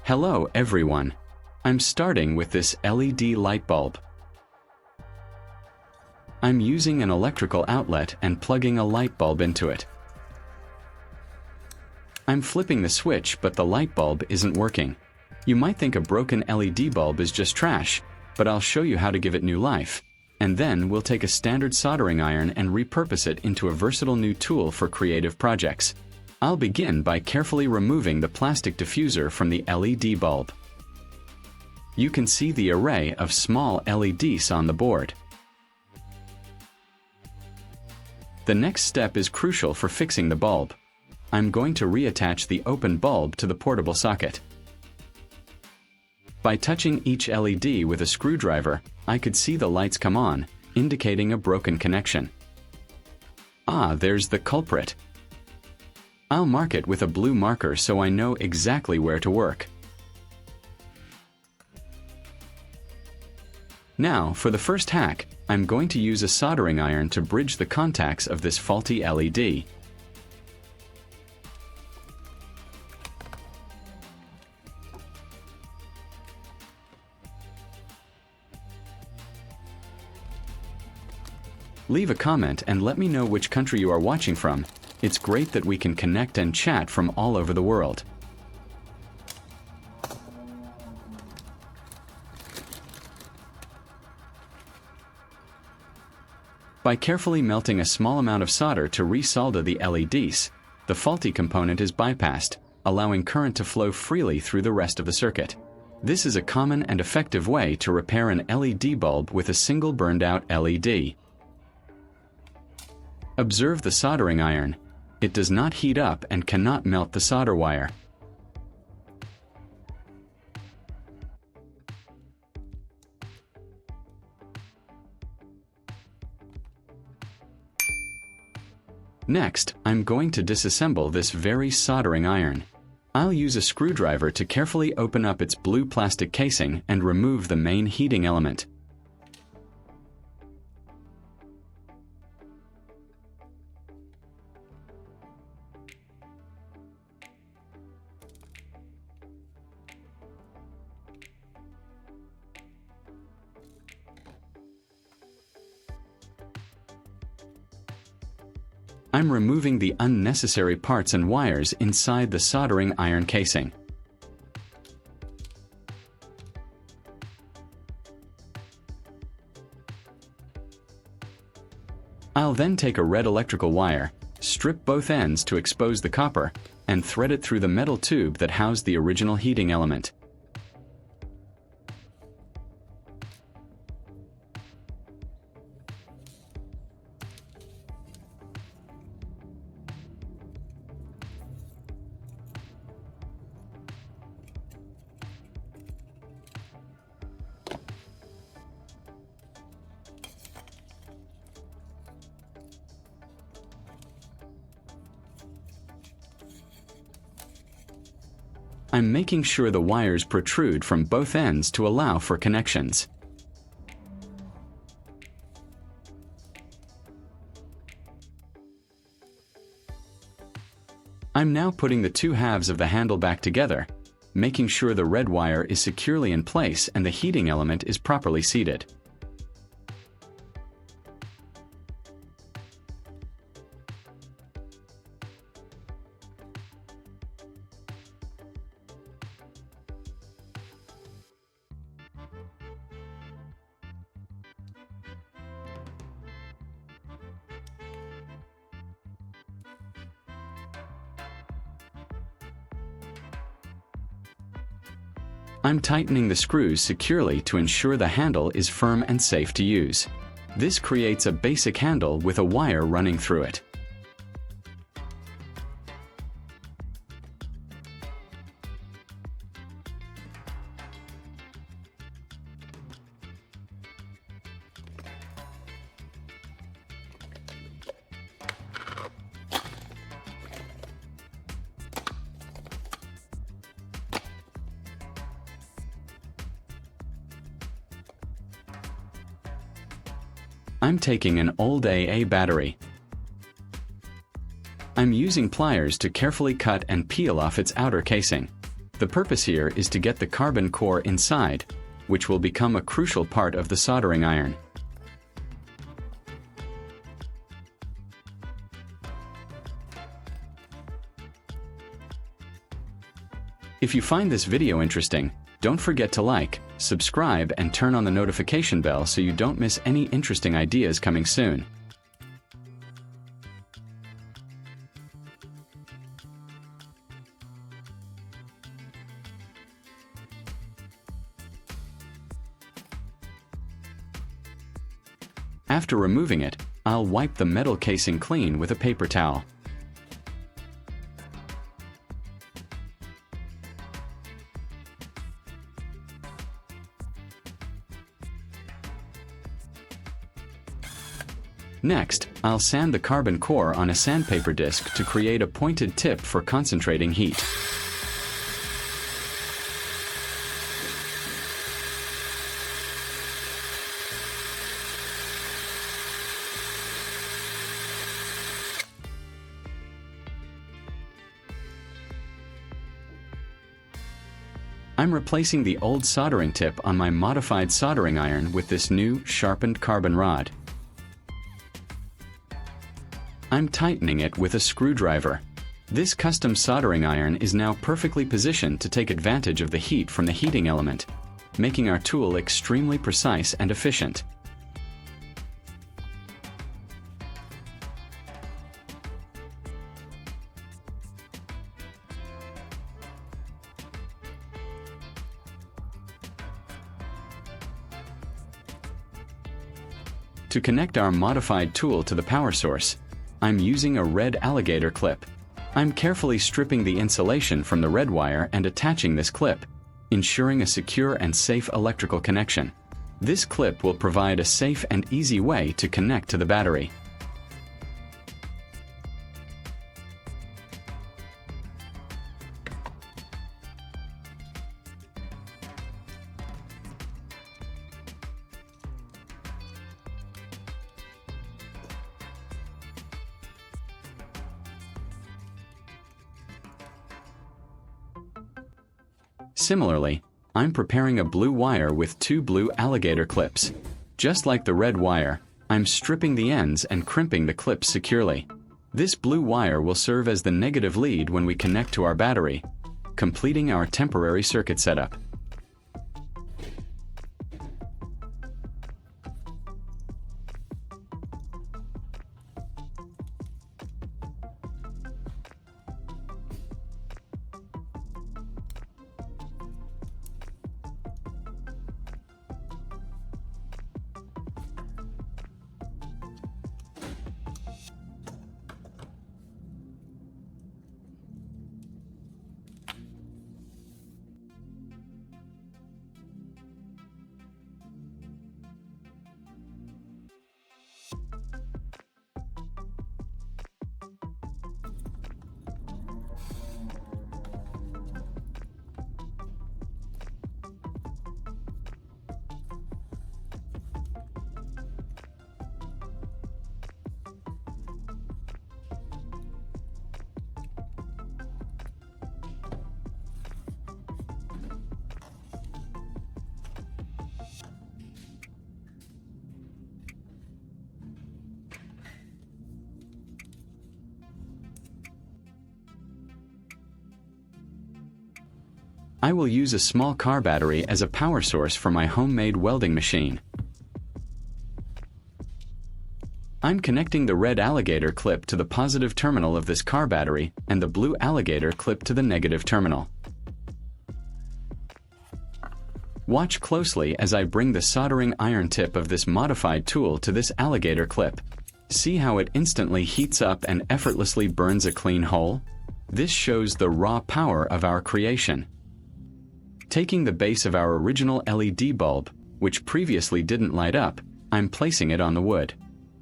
Hello everyone. I'm starting with this LED light bulb. I'm using an electrical outlet and plugging a light bulb into it. I'm flipping the switch, but the light bulb isn't working. You might think a broken LED bulb is just trash, but I'll show you how to give it new life. And then we'll take a standard soldering iron and repurpose it into a versatile new tool for creative projects. I'll begin by carefully removing the plastic diffuser from the LED bulb. You can see the array of small LEDs on the board. The next step is crucial for fixing the bulb. I'm going to reattach the open bulb to the portable socket. By touching each LED with a screwdriver, I could see the lights come on, indicating a broken connection. Ah, there's the culprit. I'll mark it with a blue marker so I know exactly where to work. Now, for the first hack, I'm going to use a soldering iron to bridge the contacts of this faulty LED. Leave a comment and let me know which country you are watching from. It's great that we can connect and chat from all over the world. By carefully melting a small amount of solder to resolder the LEDs, the faulty component is bypassed, allowing current to flow freely through the rest of the circuit. This is a common and effective way to repair an LED bulb with a single burned-out LED. Observe the soldering iron. It does not heat up and cannot melt the solder wire. Next, I'm going to disassemble this very soldering iron. I'll use a screwdriver to carefully open up its blue plastic casing and remove the main heating element. I'm removing the unnecessary parts and wires inside the soldering iron casing. I'll then take a red electrical wire, strip both ends to expose the copper, and thread it through the metal tube that housed the original heating element. I'm making sure the wires protrude from both ends to allow for connections. I'm now putting the two halves of the handle back together, making sure the red wire is securely in place and the heating element is properly seated. I'm tightening the screws securely to ensure the handle is firm and safe to use. This creates a basic handle with a wire running through it. I'm taking an old AA battery. I'm using pliers to carefully cut and peel off its outer casing. The purpose here is to get the carbon core inside, which will become a crucial part of the soldering iron. If you find this video interesting, don't forget to like, subscribe, and turn on the notification bell so you don't miss any interesting ideas coming soon. After removing it, I'll wipe the metal casing clean with a paper towel. Next, I'll sand the carbon core on a sandpaper disc to create a pointed tip for concentrating heat. I'm replacing the old soldering tip on my modified soldering iron with this new, sharpened carbon rod. I'm tightening it with a screwdriver. This custom soldering iron is now perfectly positioned to take advantage of the heat from the heating element, making our tool extremely precise and efficient. To connect our modified tool to the power source, I'm using a red alligator clip. I'm carefully stripping the insulation from the red wire and attaching this clip, ensuring a secure and safe electrical connection. This clip will provide a safe and easy way to connect to the battery. Similarly, I'm preparing a blue wire with 2 blue alligator clips. Just like the red wire, I'm stripping the ends and crimping the clips securely. This blue wire will serve as the negative lead when we connect to our battery, completing our temporary circuit setup. I will use a small car battery as a power source for my homemade welding machine. I'm connecting the red alligator clip to the positive terminal of this car battery and the blue alligator clip to the negative terminal. Watch closely as I bring the soldering iron tip of this modified tool to this alligator clip. See how it instantly heats up and effortlessly burns a clean hole? This shows the raw power of our creation. Taking the base of our original LED bulb, which previously didn't light up, I'm placing it on the wood.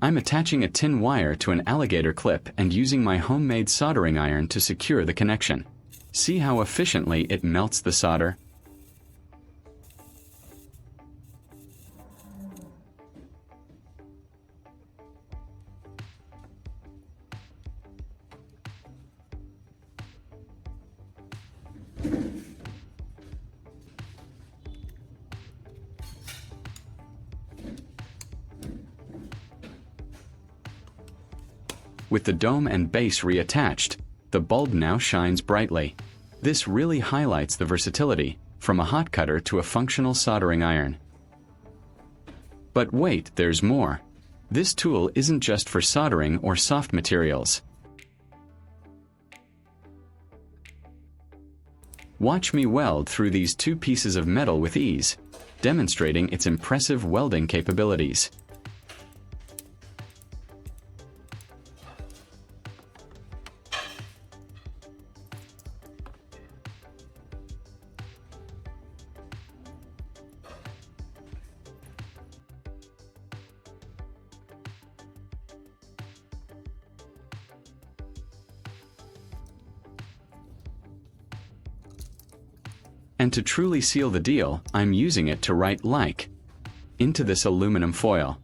I'm attaching a tin wire to an alligator clip and using my homemade soldering iron to secure the connection. See how efficiently it melts the solder? With the dome and base reattached, the bulb now shines brightly. This really highlights the versatility, from a hot cutter to a functional soldering iron. But wait, there's more. This tool isn't just for soldering or soft materials. Watch me weld through these two pieces of metal with ease, demonstrating its impressive welding capabilities. And to truly seal the deal, I'm using it to write "like" into this aluminum foil.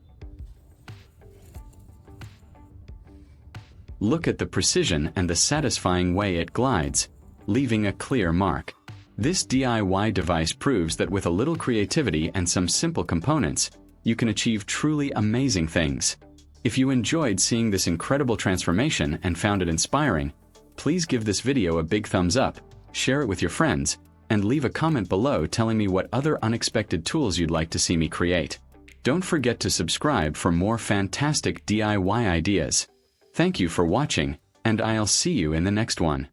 Look at the precision and the satisfying way it glides, leaving a clear mark. This DIY device proves that with a little creativity and some simple components, you can achieve truly amazing things. If you enjoyed seeing this incredible transformation and found it inspiring, please give this video a big thumbs up, share it with your friends, and leave a comment below telling me what other unexpected tools you'd like to see me create. Don't forget to subscribe for more fantastic DIY ideas. Thank you for watching, and I'll see you in the next one.